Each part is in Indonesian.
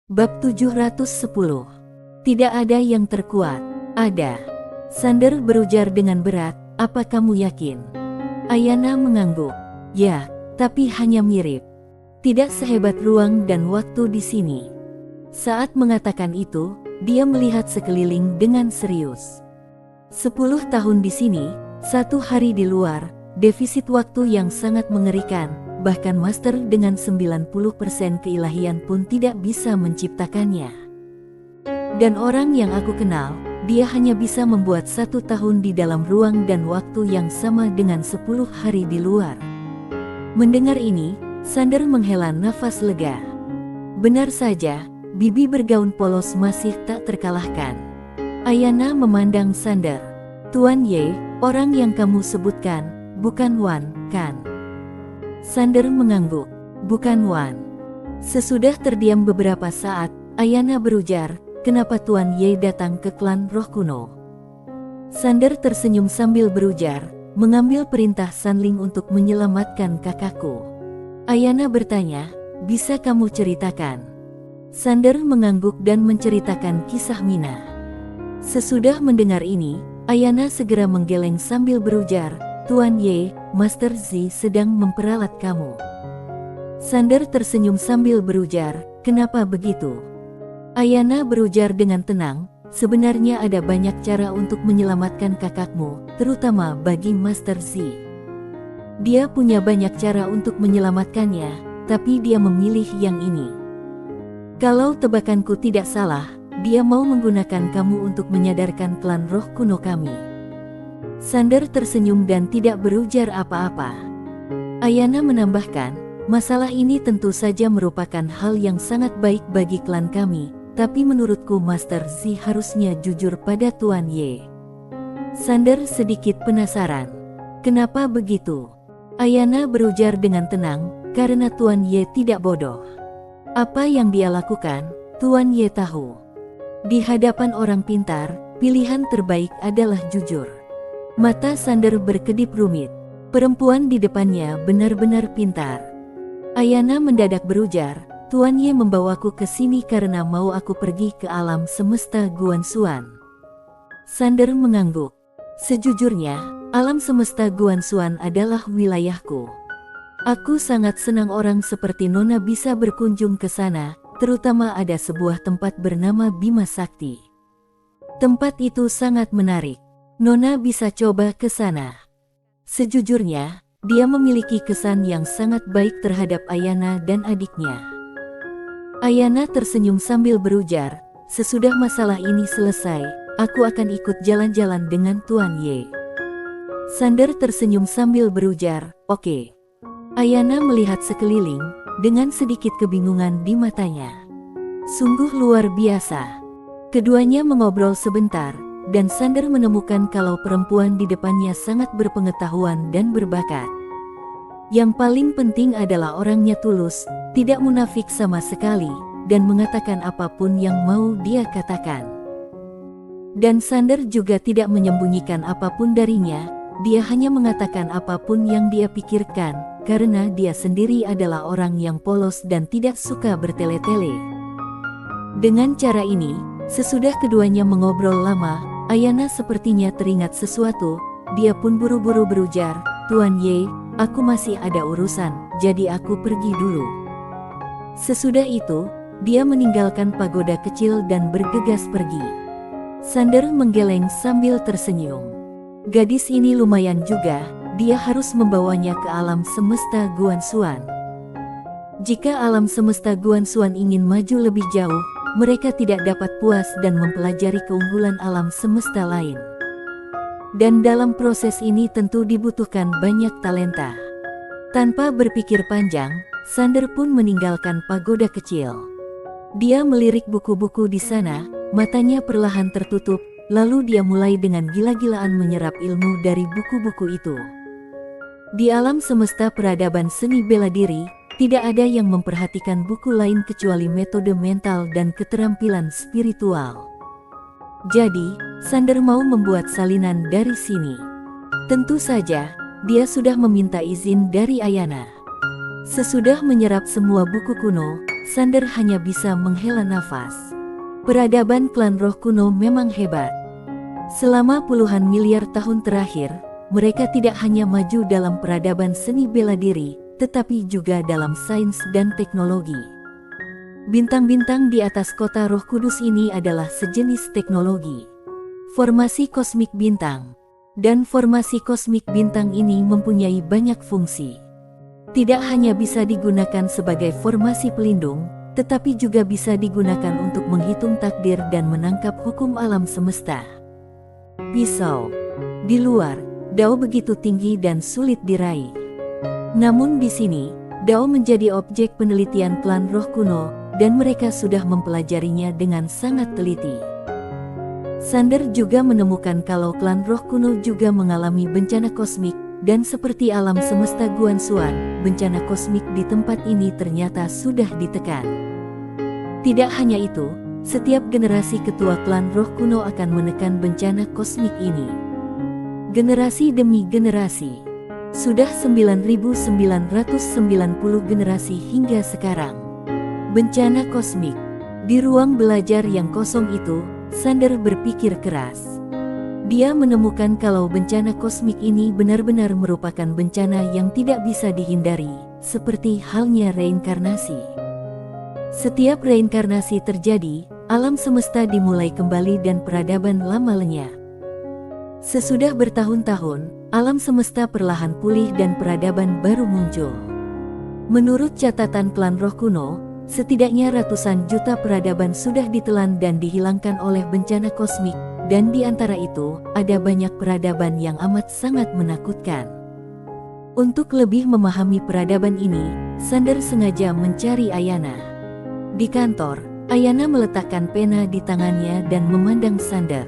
Bab 710. Tidak ada yang terkuat. Ada. Sander berujar dengan berat, apa kamu yakin? Ayana mengangguk. Ya, tapi hanya mirip. Tidak sehebat ruang dan waktu di sini. Saat mengatakan itu, dia melihat sekeliling dengan serius. 10 tahun di sini, 1 hari di luar, defisit waktu yang sangat mengerikan. Bahkan master dengan 90% keilahian pun tidak bisa menciptakannya. Dan orang yang aku kenal, dia hanya bisa membuat 1 tahun di dalam ruang dan waktu yang sama dengan 10 hari di luar. Mendengar ini, Sander menghela nafas lega. Benar saja, bibi bergaun polos masih tak terkalahkan. Ayana memandang Sander. Tuan Ye, orang yang kamu sebutkan, bukan Wan, kan? Sander mengangguk. Bukan Wan. Sesudah terdiam beberapa saat, Ayana berujar, kenapa Tuan Ye datang ke klan roh kuno? Sander tersenyum sambil berujar, mengambil perintah Sanling untuk menyelamatkan kakakku. Ayana bertanya, bisa kamu ceritakan? Sander mengangguk dan menceritakan kisah Mina. Sesudah mendengar ini, Ayana segera menggeleng sambil berujar, Tuan Ye, Master Z sedang memperalat kamu. Sander tersenyum sambil berujar, kenapa begitu? Ayana berujar dengan tenang, sebenarnya ada banyak cara untuk menyelamatkan kakakmu, terutama bagi Master Z. Dia punya banyak cara untuk menyelamatkannya, tapi dia memilih yang ini. Kalau tebakanku tidak salah, dia mau menggunakan kamu untuk menyadarkan klan roh kuno kami. Sander tersenyum dan tidak berujar apa-apa. Ayana menambahkan, masalah ini tentu saja merupakan hal yang sangat baik bagi klan kami, tapi menurutku Master Z harusnya jujur pada Tuan Ye. Sander sedikit penasaran. Kenapa begitu? Ayana berujar dengan tenang, karena Tuan Ye tidak bodoh. Apa yang dia lakukan, Tuan Ye tahu. Di hadapan orang pintar, pilihan terbaik adalah jujur. Mata Sander berkedip rumit. Perempuan di depannya benar-benar pintar. Ayana mendadak berujar, Tuan Ye membawaku ke sini karena mau aku pergi ke alam semesta Guanxuan. Sander mengangguk. Sejujurnya, alam semesta Guanxuan adalah wilayahku. Aku sangat senang orang seperti Nona bisa berkunjung ke sana, terutama ada sebuah tempat bernama Bima Sakti. Tempat itu sangat menarik. Nona bisa coba ke sana. Sejujurnya, dia memiliki kesan yang sangat baik terhadap Ayana dan adiknya. Ayana tersenyum sambil berujar, sesudah masalah ini selesai, aku akan ikut jalan-jalan dengan Tuan Ye. Sander tersenyum sambil berujar, oke. Ayana melihat sekeliling, dengan sedikit kebingungan di matanya. Sungguh luar biasa. Keduanya mengobrol sebentar, dan Sander menemukan kalau perempuan di depannya sangat berpengetahuan dan berbakat. Yang paling penting adalah orangnya tulus, tidak munafik sama sekali, dan mengatakan apapun yang mau dia katakan. Dan Sander juga tidak menyembunyikan apapun darinya, dia hanya mengatakan apapun yang dia pikirkan, karena dia sendiri adalah orang yang polos dan tidak suka bertele-tele. Dengan cara ini, sesudah keduanya mengobrol lama, Ayana sepertinya teringat sesuatu, dia pun buru-buru berujar, Tuan Ye, aku masih ada urusan, jadi aku pergi dulu. Sesudah itu, dia meninggalkan pagoda kecil dan bergegas pergi. Sander menggeleng sambil tersenyum. Gadis ini lumayan juga, dia harus membawanya ke alam semesta Guanxuan. Jika alam semesta Guanxuan ingin maju lebih jauh, mereka tidak dapat puas dan mempelajari keunggulan alam semesta lain. Dan dalam proses ini tentu dibutuhkan banyak talenta. Tanpa berpikir panjang, Sander pun meninggalkan pagoda kecil. Dia melirik buku-buku di sana, matanya perlahan tertutup, lalu dia mulai dengan gila-gilaan menyerap ilmu dari buku-buku itu. Di alam semesta peradaban seni bela diri, tidak ada yang memperhatikan buku lain kecuali metode mental dan keterampilan spiritual. Jadi, Sander mau membuat salinan dari sini. Tentu saja, dia sudah meminta izin dari Ayana. Sesudah menyerap semua buku kuno, Sander hanya bisa menghela nafas. Peradaban klan roh kuno memang hebat. Selama puluhan miliar tahun terakhir, mereka tidak hanya maju dalam peradaban seni bela diri, tetapi juga dalam sains dan teknologi. Bintang-bintang di atas kota Roh Kudus ini adalah sejenis teknologi. Formasi kosmik bintang. Dan formasi kosmik bintang ini mempunyai banyak fungsi. Tidak hanya bisa digunakan sebagai formasi pelindung, tetapi juga bisa digunakan untuk menghitung takdir dan menangkap hukum alam semesta. Pisau. Di luar, Dao begitu tinggi dan sulit diraih. Namun di sini, Dao menjadi objek penelitian klan roh kuno, dan mereka sudah mempelajarinya dengan sangat teliti. Sander juga menemukan kalau klan roh kuno juga mengalami bencana kosmik, dan seperti alam semesta Guanxuan, bencana kosmik di tempat ini ternyata sudah ditekan. Tidak hanya itu, setiap generasi ketua klan roh kuno akan menekan bencana kosmik ini. Generasi demi generasi. Sudah 9.990 generasi hingga sekarang. Bencana kosmik. Di ruang belajar yang kosong itu, Sander berpikir keras. Dia menemukan kalau bencana kosmik ini benar-benar merupakan bencana yang tidak bisa dihindari, seperti halnya reinkarnasi. Setiap reinkarnasi terjadi, alam semesta dimulai kembali dan peradaban lama lenyap. Sesudah bertahun-tahun, alam semesta perlahan pulih dan peradaban baru muncul. Menurut catatan klan roh kuno, setidaknya ratusan juta peradaban sudah ditelan dan dihilangkan oleh bencana kosmik, dan di antara itu, ada banyak peradaban yang amat sangat menakutkan. Untuk lebih memahami peradaban ini, Sander sengaja mencari Ayana. Di kantor, Ayana meletakkan pena di tangannya dan memandang Sander.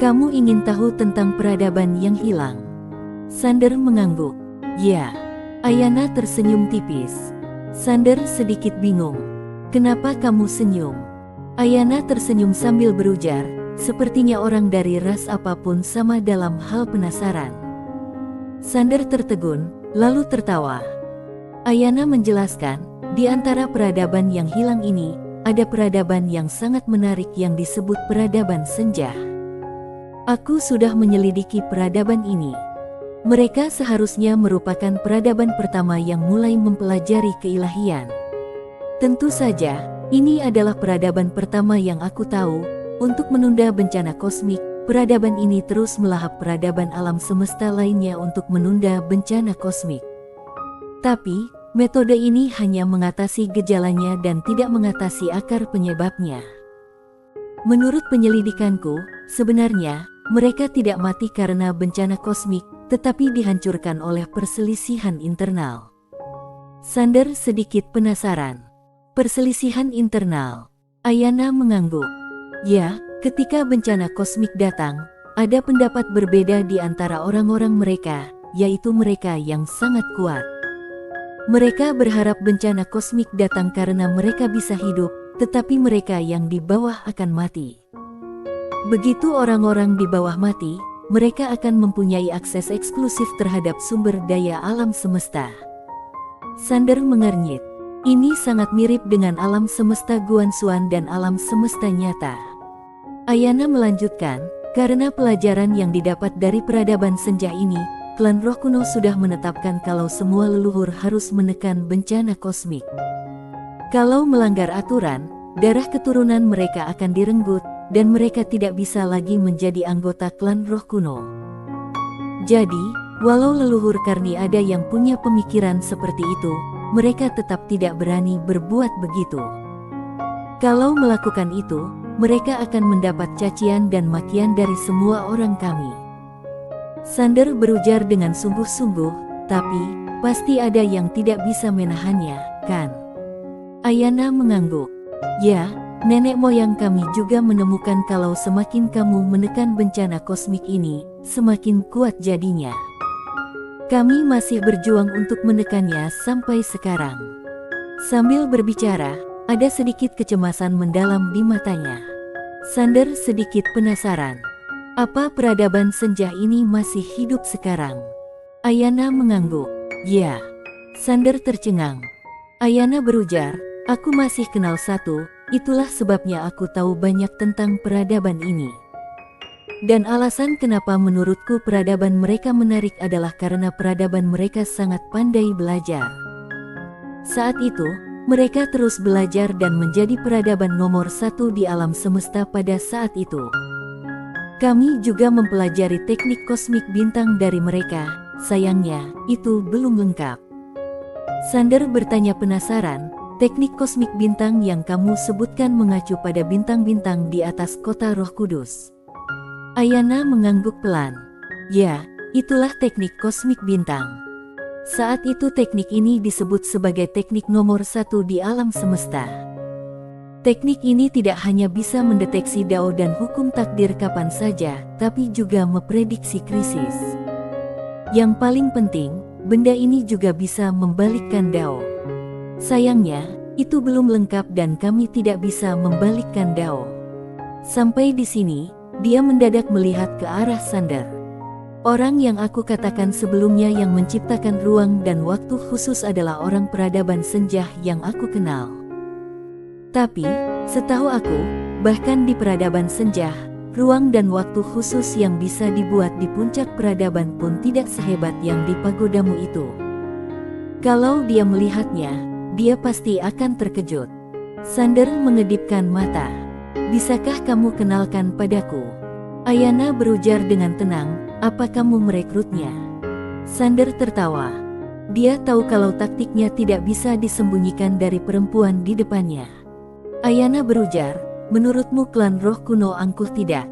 "Kamu ingin tahu tentang peradaban yang hilang?" Sander mengangguk. "Ya." Ayana tersenyum tipis. Sander sedikit bingung. "Kenapa kamu senyum?" Ayana tersenyum sambil berujar, sepertinya orang dari ras apapun sama dalam hal penasaran. Sander tertegun, lalu tertawa. Ayana menjelaskan, di antara peradaban yang hilang ini, ada peradaban yang sangat menarik yang disebut peradaban senja. Aku sudah menyelidiki peradaban ini. Mereka seharusnya merupakan peradaban pertama yang mulai mempelajari keilahian. Tentu saja, ini adalah peradaban pertama yang aku tahu. Untuk menunda bencana kosmik, peradaban ini terus melahap peradaban alam semesta lainnya untuk menunda bencana kosmik. Tapi, metode ini hanya mengatasi gejalanya dan tidak mengatasi akar penyebabnya. Menurut penyelidikanku, sebenarnya, mereka tidak mati karena bencana kosmik, tetapi dihancurkan oleh perselisihan internal. Sander sedikit penasaran. Perselisihan internal. Ayana mengangguk. Ya, ketika bencana kosmik datang, ada pendapat berbeda di antara orang-orang mereka, yaitu mereka yang sangat kuat. Mereka berharap bencana kosmik datang karena mereka bisa hidup, tetapi mereka yang di bawah akan mati. Begitu orang-orang di bawah mati, mereka akan mempunyai akses eksklusif terhadap sumber daya alam semesta. Sander mengernyit. Ini sangat mirip dengan alam semesta Guanxuan dan alam semesta nyata. Ayana melanjutkan, karena pelajaran yang didapat dari peradaban senja ini, klan roh kuno sudah menetapkan kalau semua leluhur harus menekan bencana kosmik. Kalau melanggar aturan, darah keturunan mereka akan direnggut, dan mereka tidak bisa lagi menjadi anggota klan roh kuno. Jadi, walau leluhur Karni ada yang punya pemikiran seperti itu, mereka tetap tidak berani berbuat begitu. Kalau melakukan itu, mereka akan mendapat cacian dan makian dari semua orang kami. Sander berujar dengan sungguh-sungguh, tapi, pasti ada yang tidak bisa menahannya, kan? Ayana mengangguk. Ya, nenek moyang kami juga menemukan kalau semakin kamu menekan bencana kosmik ini, semakin kuat jadinya. Kami masih berjuang untuk menekannya sampai sekarang. Sambil berbicara, ada sedikit kecemasan mendalam di matanya. Sander sedikit penasaran. Apa peradaban senja ini masih hidup sekarang? Ayana mengangguk. Ya. Sander tercengang. Ayana berujar, Aku masih kenal satu, itulah sebabnya aku tahu banyak tentang peradaban ini. Dan alasan kenapa menurutku peradaban mereka menarik adalah karena peradaban mereka sangat pandai belajar. Saat itu, mereka terus belajar dan menjadi peradaban nomor satu di alam semesta pada saat itu. Kami juga mempelajari teknik kosmik bintang dari mereka, sayangnya, itu belum lengkap. Sander bertanya penasaran, teknik kosmik bintang yang kamu sebutkan mengacu pada bintang-bintang di atas kota Roh Kudus. Ayana mengangguk pelan. Ya, itulah teknik kosmik bintang. Saat itu teknik ini disebut sebagai teknik nomor satu di alam semesta. Teknik ini tidak hanya bisa mendeteksi dao dan hukum takdir kapan saja, tapi juga memprediksi krisis. Yang paling penting, benda ini juga bisa membalikkan dao. Sayangnya, itu belum lengkap dan kami tidak bisa membalikkan dao. Sampai di sini, dia mendadak melihat ke arah Sander. Orang yang aku katakan sebelumnya yang menciptakan ruang dan waktu khusus adalah orang peradaban Senjah yang aku kenal. Tapi, setahu aku, bahkan di peradaban Senjah, ruang dan waktu khusus yang bisa dibuat di puncak peradaban pun tidak sehebat yang di pagodamu itu. Kalau dia melihatnya, dia pasti akan terkejut. Sander mengedipkan mata. Bisakah kamu kenalkan padaku? Ayana berujar dengan tenang, apa kamu merekrutnya? Sander tertawa. Dia tahu kalau taktiknya tidak bisa disembunyikan dari perempuan di depannya. Ayana berujar, menurutmu klan roh kuno angkuh tidak?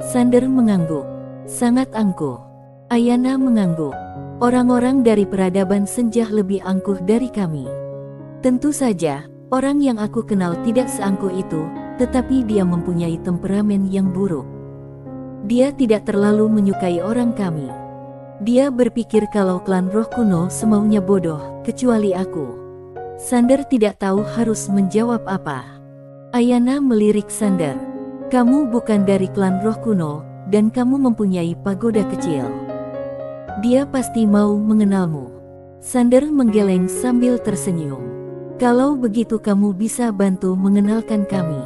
Sander mengangguk. Sangat angkuh. Ayana mengangguk. Orang-orang dari peradaban Senjah lebih angkuh dari kami. Tentu saja, orang yang aku kenal tidak seangkuh itu, tetapi dia mempunyai temperamen yang buruk. Dia tidak terlalu menyukai orang kami. Dia berpikir kalau klan roh kuno semaunya bodoh, kecuali aku. Sander tidak tahu harus menjawab apa. Ayana melirik Sander. Kamu bukan dari klan roh kuno, dan kamu mempunyai pagoda kecil. Dia pasti mau mengenalmu. Sander menggeleng sambil tersenyum. Kalau begitu kamu bisa bantu mengenalkan kami.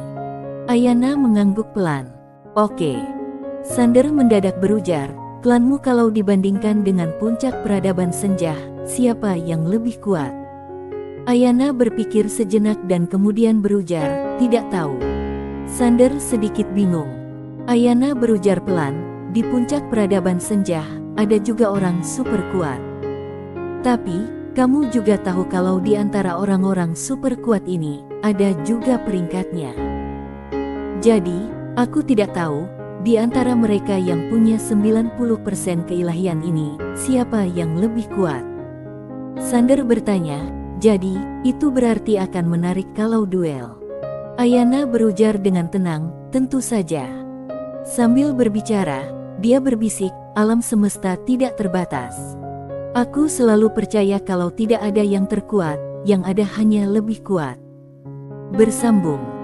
Ayana mengangguk pelan. Oke. Sander mendadak berujar, klanmu kalau dibandingkan dengan puncak peradaban Senjah, siapa yang lebih kuat? Ayana berpikir sejenak dan kemudian berujar, tidak tahu. Sander sedikit bingung. Ayana berujar pelan, di puncak peradaban Senjah, ada juga orang super kuat. Tapi, kamu juga tahu kalau di antara orang-orang super kuat ini, ada juga peringkatnya. Jadi, aku tidak tahu, di antara mereka yang punya 90% keilahian ini, siapa yang lebih kuat? Sander bertanya, jadi, itu berarti akan menarik kalau duel. Ayana berujar dengan tenang, tentu saja. Sambil berbicara, dia berbisik, alam semesta tidak terbatas. Aku selalu percaya kalau tidak ada yang terkuat, yang ada hanya lebih kuat. Bersambung.